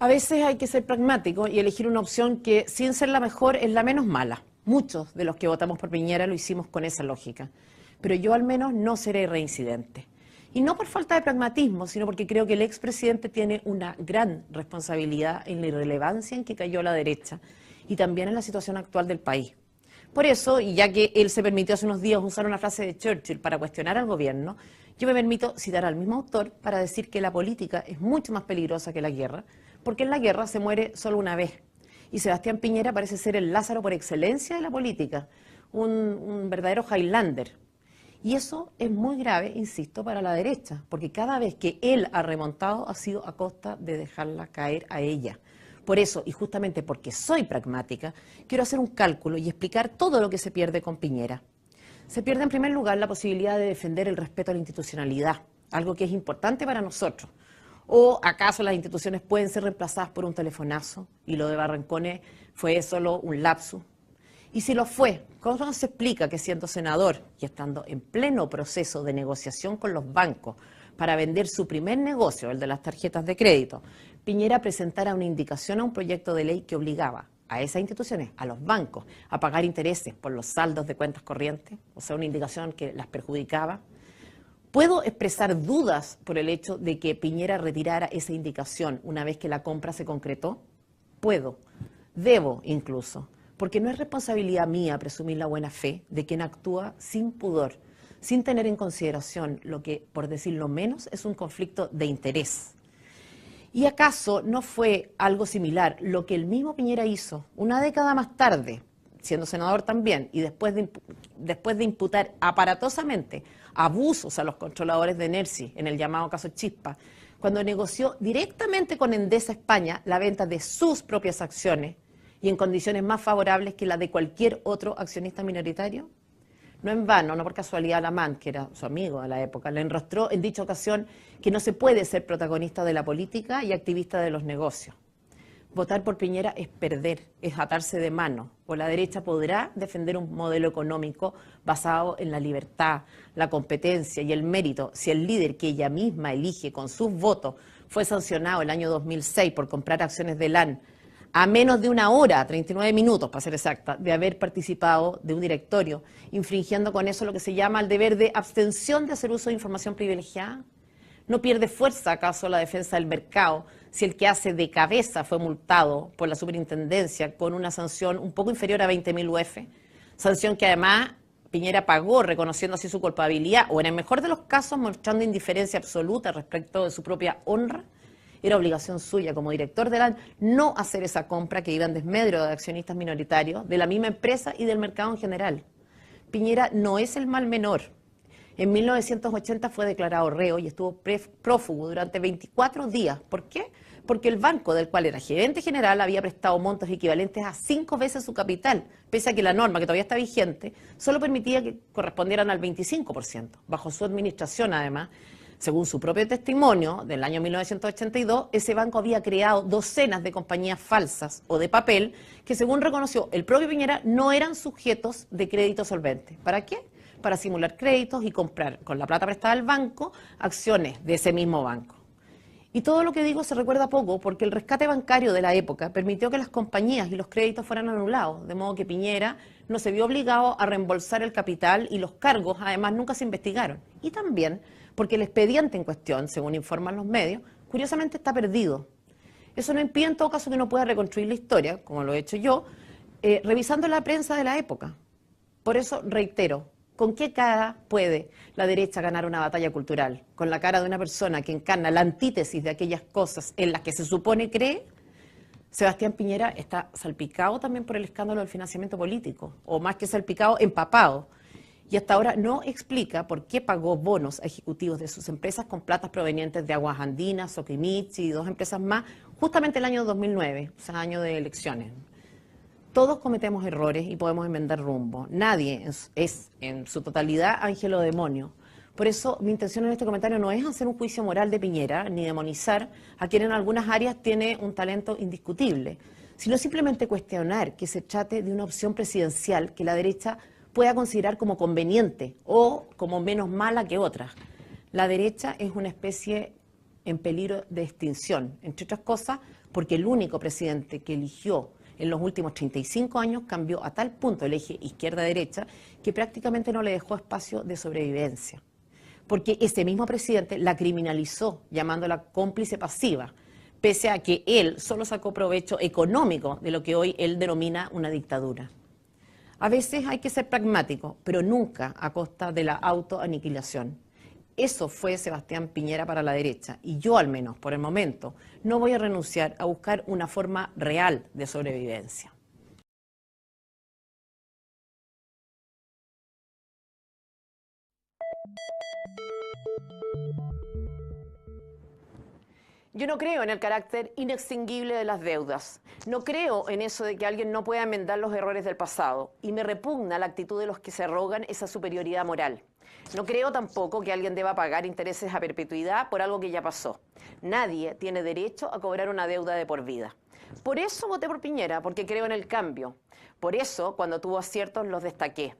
A veces hay que ser pragmático y elegir una opción que, sin ser la mejor, es la menos mala. Muchos de los que votamos por Piñera lo hicimos con esa lógica. Pero yo al menos no seré reincidente. Y no por falta de pragmatismo, sino porque creo que el expresidente tiene una gran responsabilidad en la irrelevancia en que cayó la derecha y también en la situación actual del país. Por eso, y ya que él se permitió hace unos días usar una frase de Churchill para cuestionar al gobierno, yo me permito citar al mismo autor para decir que la política es mucho más peligrosa que la guerra, porque en la guerra se muere solo una vez. Y Sebastián Piñera parece ser el Lázaro por excelencia de la política, un verdadero Highlander. Y eso es muy grave, insisto, para la derecha, porque cada vez que él ha remontado ha sido a costa de dejarla caer a ella. Por eso, y justamente porque soy pragmática, quiero hacer un cálculo y explicar todo lo que se pierde con Piñera. Se pierde en primer lugar la posibilidad de defender el respeto a la institucionalidad, algo que es importante para nosotros. ¿O acaso las instituciones pueden ser reemplazadas por un telefonazo y lo de Barrancones fue solo un lapsus? Y si lo fue, ¿cómo se explica que siendo senador y estando en pleno proceso de negociación con los bancos para vender su primer negocio, el de las tarjetas de crédito, Piñera presentara una indicación a un proyecto de ley que obligaba a esas instituciones, a los bancos, a pagar intereses por los saldos de cuentas corrientes? O sea, una indicación que las perjudicaba. ¿Puedo expresar dudas por el hecho de que Piñera retirara esa indicación una vez que la compra se concretó? Puedo, debo incluso, porque no es responsabilidad mía presumir la buena fe de quien actúa sin pudor, sin tener en consideración lo que, por decirlo menos, es un conflicto de interés. ¿Y acaso no fue algo similar lo que el mismo Piñera hizo una década más tarde, siendo senador también, y después de imputar aparatosamente abusos a los controladores de Nersi en el llamado caso Chispa, cuando negoció directamente con Endesa España la venta de sus propias acciones y en condiciones más favorables que las de cualquier otro accionista minoritario? No en vano, no por casualidad, Alamán, que era su amigo a la época, le enrostró en dicha ocasión que no se puede ser protagonista de la política y activista de los negocios. Votar por Piñera es perder, es atarse de mano, o la derecha podrá defender un modelo económico basado en la libertad, la competencia y el mérito si el líder que ella misma elige con sus votos fue sancionado el año 2006 por comprar acciones de LAN a menos de una hora, 39 minutos para ser exacta, de haber participado de un directorio, infringiendo con eso lo que se llama el deber de abstención de hacer uso de información privilegiada. ¿No pierde fuerza acaso la defensa del mercado si el que hace de cabeza fue multado por la superintendencia con una sanción un poco inferior a 20.000 UF? Sanción que además Piñera pagó reconociendo así su culpabilidad o en el mejor de los casos mostrando indiferencia absoluta respecto de su propia honra. Era obligación suya como director de LAN no hacer esa compra que iba en desmedro de accionistas minoritarios, de la misma empresa y del mercado en general. Piñera no es el mal menor. En 1980 fue declarado reo y estuvo prófugo durante 24 días. ¿Por qué? Porque el banco del cual era gerente general había prestado montos equivalentes a 5 veces su capital, pese a que la norma, que todavía está vigente, solo permitía que correspondieran al 25%. Bajo su administración, además, según su propio testimonio del año 1982, ese banco había creado docenas de compañías falsas o de papel que, según reconoció el propio Piñera, no eran sujetos de crédito solvente. ¿Para qué? Para simular créditos y comprar con la plata prestada al banco acciones de ese mismo banco. Y todo lo que digo se recuerda poco porque el rescate bancario de la época permitió que las compañías y los créditos fueran anulados, de modo que Piñera no se vio obligado a reembolsar el capital y los cargos, además, nunca se investigaron. Y también porque el expediente en cuestión, según informan los medios, curiosamente está perdido. Eso no impide en todo caso que uno pueda reconstruir la historia, como lo he hecho yo, revisando la prensa de la época. Por eso reitero, ¿con qué cara puede la derecha ganar una batalla cultural? ¿Con la cara de una persona que encarna la antítesis de aquellas cosas en las que se supone cree? Sebastián Piñera está salpicado también por el escándalo del financiamiento político, o más que salpicado, empapado. Y hasta ahora no explica por qué pagó bonos a ejecutivos de sus empresas con platas provenientes de Aguas Andinas, Soquimich y 2 empresas más, justamente el año 2009, o sea, año de elecciones. Todos cometemos errores y podemos enmendar rumbo. Nadie es en su totalidad ángel o demonio. Por eso mi intención en este comentario no es hacer un juicio moral de Piñera, ni demonizar a quien en algunas áreas tiene un talento indiscutible, sino simplemente cuestionar que se trate de una opción presidencial que la derecha pueda considerar como conveniente o como menos mala que otras. La derecha es una especie en peligro de extinción, entre otras cosas, porque el único presidente que eligió en los últimos 35 años cambió a tal punto el eje izquierda-derecha que prácticamente no le dejó espacio de sobrevivencia. Porque ese mismo presidente la criminalizó llamándola cómplice pasiva, pese a que él solo sacó provecho económico de lo que hoy él denomina una dictadura. A veces hay que ser pragmático, pero nunca a costa de la autoaniquilación. Eso fue Sebastián Piñera para la derecha, y yo al menos, por el momento, no voy a renunciar a buscar una forma real de sobrevivencia. Yo no creo en el carácter inextinguible de las deudas. No creo en eso de que alguien no pueda enmendar los errores del pasado. Y me repugna la actitud de los que se arrogan esa superioridad moral. No creo tampoco que alguien deba pagar intereses a perpetuidad por algo que ya pasó. Nadie tiene derecho a cobrar una deuda de por vida. Por eso voté por Piñera, porque creo en el cambio. Por eso, cuando tuvo aciertos, los destaqué.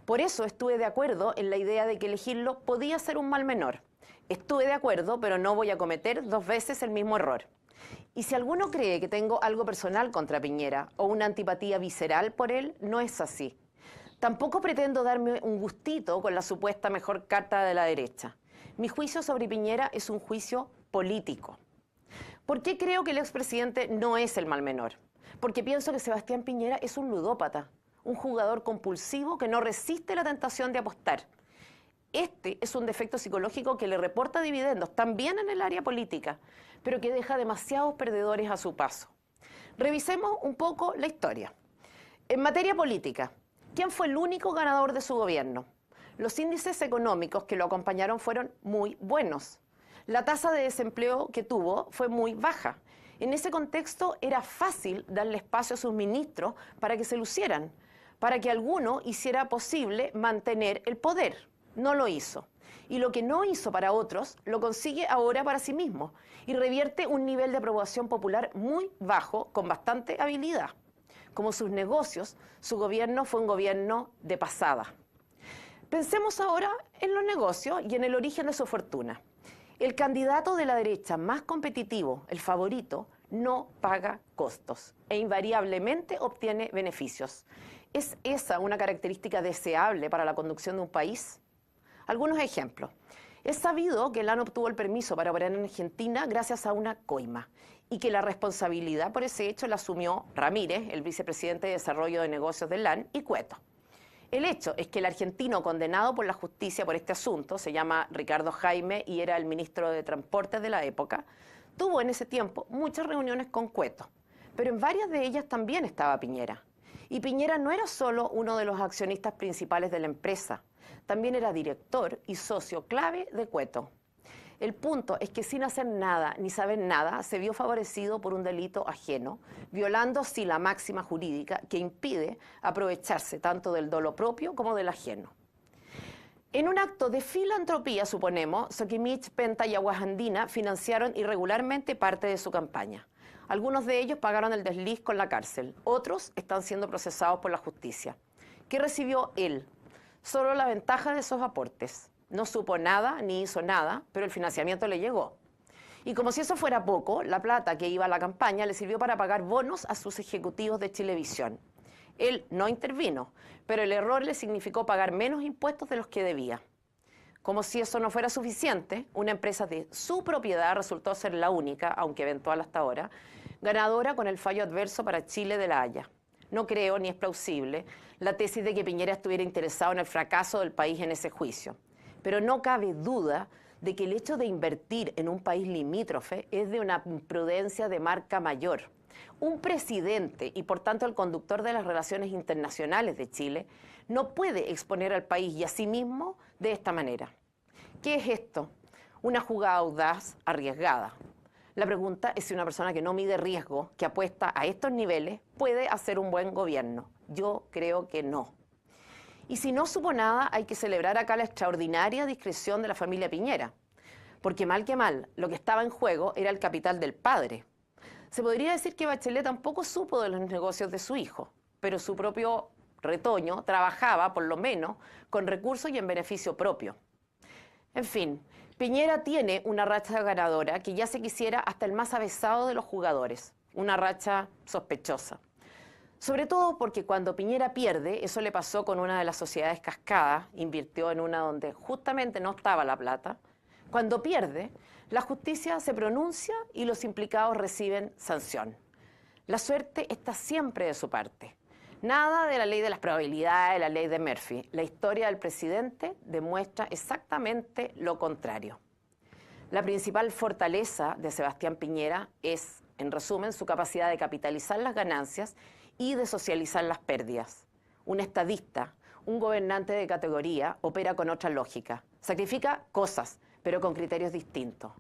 Por eso estuve de acuerdo en la idea de que elegirlo podía ser un mal menor. Estuve de acuerdo, pero no voy a cometer 2 veces el mismo error. Y si alguno cree que tengo algo personal contra Piñera o una antipatía visceral por él, no es así. Tampoco pretendo darme un gustito con la supuesta mejor carta de la derecha. Mi juicio sobre Piñera es un juicio político. ¿Por qué creo que el expresidente no es el mal menor? Porque pienso que Sebastián Piñera es un ludópata, un jugador compulsivo que no resiste la tentación de apostar. Este es un defecto psicológico que le reporta dividendos también en el área política, pero que deja demasiados perdedores a su paso. Revisemos un poco la historia. En materia política, ¿quién fue el único ganador de su gobierno? Los índices económicos que lo acompañaron fueron muy buenos. La tasa de desempleo que tuvo fue muy baja. En ese contexto era fácil darle espacio a sus ministros para que se lucieran, para que alguno hiciera posible mantener el poder. No lo hizo. Y lo que no hizo para otros, lo consigue ahora para sí mismo y revierte un nivel de aprobación popular muy bajo con bastante habilidad. Como sus negocios, su gobierno fue un gobierno de pasada. Pensemos ahora en los negocios y en el origen de su fortuna. El candidato de la derecha más competitivo, el favorito, no paga costos e invariablemente obtiene beneficios. ¿Es esa una característica deseable para la conducción de un país? Algunos ejemplos. Es sabido que LAN obtuvo el permiso para operar en Argentina gracias a una coima y que la responsabilidad por ese hecho la asumió Ramírez, el vicepresidente de Desarrollo de Negocios de LAN, y Cueto. El hecho es que el argentino condenado por la justicia por este asunto, se llama Ricardo Jaime y era el ministro de Transportes de la época, tuvo en ese tiempo muchas reuniones con Cueto, pero en varias de ellas también estaba Piñera. Y Piñera no era solo uno de los accionistas principales de la empresa, también era director y socio clave de Cueto. El punto es que sin hacer nada ni saber nada se vio favorecido por un delito ajeno, violando así la máxima jurídica que impide aprovecharse tanto del dolo propio como del ajeno. En un acto de filantropía, suponemos, Soquimich, Penta y Aguas Andinas financiaron irregularmente parte de su campaña. Algunos de ellos pagaron el desliz con la cárcel, otros están siendo procesados por la justicia. ¿Qué recibió él? Solo la ventaja de esos aportes. No supo nada ni hizo nada, pero el financiamiento le llegó. Y como si eso fuera poco, la plata que iba a la campaña le sirvió para pagar bonos a sus ejecutivos de Chilevisión. Él no intervino, pero el error le significó pagar menos impuestos de los que debía. Como si eso no fuera suficiente, una empresa de su propiedad resultó ser la única, aunque eventual hasta ahora, ganadora con el fallo adverso para Chile de La Haya. No creo, ni es plausible, la tesis de que Piñera estuviera interesado en el fracaso del país en ese juicio. Pero no cabe duda de que el hecho de invertir en un país limítrofe es de una imprudencia de marca mayor. Un presidente, y por tanto el conductor de las relaciones internacionales de Chile, no puede exponer al país y a sí mismo de esta manera. ¿Qué es esto? Una jugada audaz, arriesgada. La pregunta es si una persona que no mide riesgo, que apuesta a estos niveles, puede hacer un buen gobierno. Yo creo que no. Y si no supo nada, hay que celebrar acá la extraordinaria discreción de la familia Piñera. Porque mal que mal, lo que estaba en juego era el capital del padre. Se podría decir que Bachelet tampoco supo de los negocios de su hijo, pero su propio retoño trabajaba, por lo menos, con recursos y en beneficio propio. En fin, Piñera tiene una racha ganadora que ya se quisiera hasta el más avesado de los jugadores. una racha sospechosa. Sobre todo porque cuando Piñera pierde, eso le pasó con una de las sociedades cascadas, invirtió en una donde justamente no estaba la plata. Cuando pierde, la justicia se pronuncia y los implicados reciben sanción. La suerte está siempre de su parte. Nada de la ley de las probabilidades, la ley de Murphy. La historia del presidente demuestra exactamente lo contrario. La principal fortaleza de Sebastián Piñera es, en resumen, su capacidad de capitalizar las ganancias y de socializar las pérdidas. Un estadista, un gobernante de categoría, opera con otra lógica. Sacrifica cosas, pero con criterios distintos.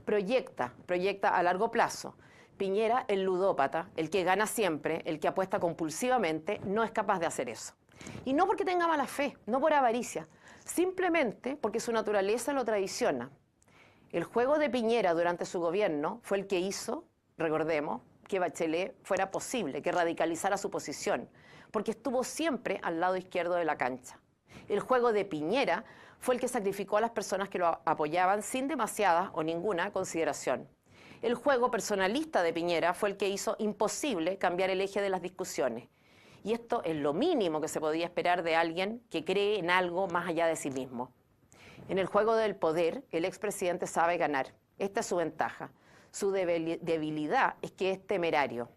Proyecta a largo plazo. Piñera, el ludópata, el que gana siempre, el que apuesta compulsivamente, no es capaz de hacer eso. Y no porque tenga mala fe, no por avaricia, simplemente porque su naturaleza lo traiciona. El juego de Piñera durante su gobierno fue el que hizo, recordemos, que Bachelet fuera posible, que radicalizara su posición, porque estuvo siempre al lado izquierdo de la cancha. El juego de Piñera fue el que sacrificó a las personas que lo apoyaban sin demasiada o ninguna consideración. El juego personalista de Piñera fue el que hizo imposible cambiar el eje de las discusiones. Y esto es lo mínimo que se podía esperar de alguien que cree en algo más allá de sí mismo. En el juego del poder, el expresidente sabe ganar. Esta es su ventaja. Su debilidad es que es temerario.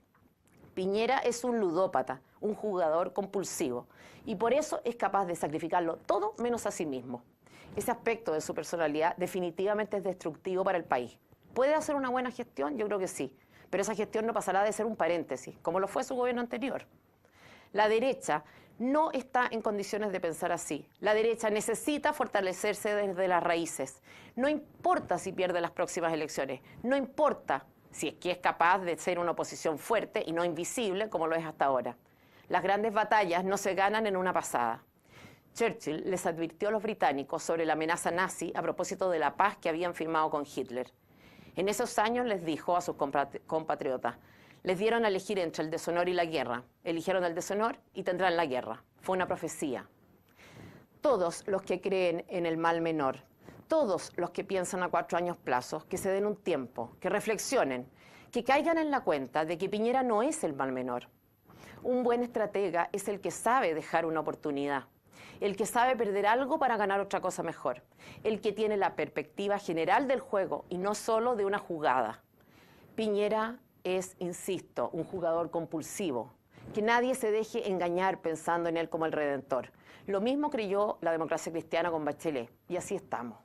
Piñera es un ludópata, un jugador compulsivo, y por eso es capaz de sacrificarlo todo menos a sí mismo. Ese aspecto de su personalidad definitivamente es destructivo para el país. ¿Puede hacer una buena gestión? Yo creo que sí, pero esa gestión no pasará de ser un paréntesis, como lo fue su gobierno anterior. La derecha no está en condiciones de pensar así. La derecha necesita fortalecerse desde las raíces. No importa si pierde las próximas elecciones, no importa si es que es capaz de ser una oposición fuerte y no invisible como lo es hasta ahora. Las grandes batallas no se ganan en una pasada. Churchill les advirtió a los británicos sobre la amenaza nazi a propósito de la paz que habían firmado con Hitler. En esos años les dijo a sus compatriotas, les dieron a elegir entre el deshonor y la guerra. Eligieron el deshonor y tendrán la guerra. Fue una profecía. Todos los que creen en el mal menor, todos los que piensan a 4 años plazo, que se den un tiempo, que reflexionen, que caigan en la cuenta de que Piñera no es el mal menor. Un buen estratega es el que sabe dejar una oportunidad, el que sabe perder algo para ganar otra cosa mejor, el que tiene la perspectiva general del juego y no solo de una jugada. Piñera es, insisto, un jugador compulsivo. Que nadie se deje engañar pensando en él como el redentor. Lo mismo creyó la democracia cristiana con Bachelet, y así estamos.